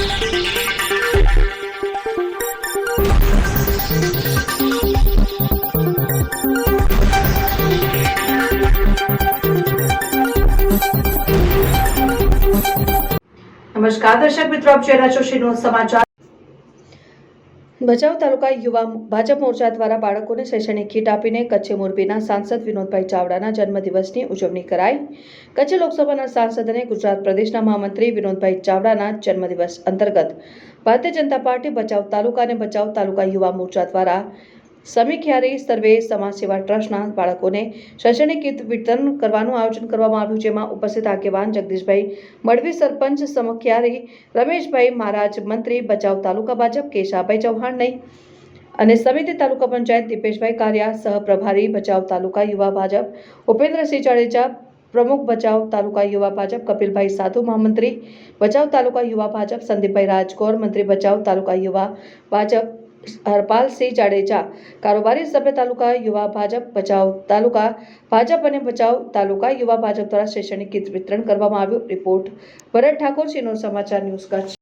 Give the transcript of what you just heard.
નમસ્કાર દર્શક મિત્રો, આપ જોઈ રહ્યા છો શ્રીનો સમાચાર। ભચાઉ તાલુકા યુવા ભાજપ મોરચા દ્વારા બાળકોને શૈક્ષણિક કીટ આપીને કચ્છ મોરબીના સાંસદ વિનોદભાઈ ચાવડાના જન્મદિવસની ઉજવણી કરાઈ। કચ્છ લોકસભાના સાંસદ અને ગુજરાત પ્રદેશના મહામંત્રી વિનોદભાઈ ચાવડાના જન્મદિવસ અંતર્ગત ભારતીય જનતા પાર્ટી ભચાઉ તાલુકા અને ભચાઉ તાલુકા યુવા મોરચા દ્વારા સમીખ્યારી સર્વે સમાજ સેવા ટ્રસ્ટના બાળકોને શૈક્ષણિક કીટ વિતરણ કરવાનું આયોજન કરવામાં આવ્યું, જેમાં ઉપસ્થિત આગેવાન જગદીશભાઈ મડવી, સરપંચ સમીખ્યારી રમેશભાઈ મહારાજ, મંત્રી ભચાઉ તાલુકા ભાજપ કેશાભાઈ ચૌહાણ અને સમિતિ તાલુકા પંચાયત દીપેશભાઈ કારિયા, સહપ્રભારી ભચાઉ તાલુકા યુવા ભાજપ ઉપેન્દ્રસિંહ જાડેજા, પ્રમુખ ભચાઉ તાલુકા યુવા ભાજપ કપિલભાઈ સાધુ, મહામંત્રી ભચાઉ તાલુકા યુવા ભાજપ સંદીપભાઈ રાજગોર, મંત્રી ભચાઉ તાલુકા યુવા ભાજપ હરપાલસિંહ જાડેજા, કારોબારી સભ્ય તાલુકા યુવા ભાજપ ભચાઉ તાલુકા ભાજપ અને ભચાઉ તાલુકા યુવા ભાજપ દ્વારા શૈક્ષણિક કીટ વિતરણ કરવામાં આવ્યું। રિપોર્ટ ભરત ઠાકોર, શ્રીનો સમાચાર ન્યૂઝ કચ્છ।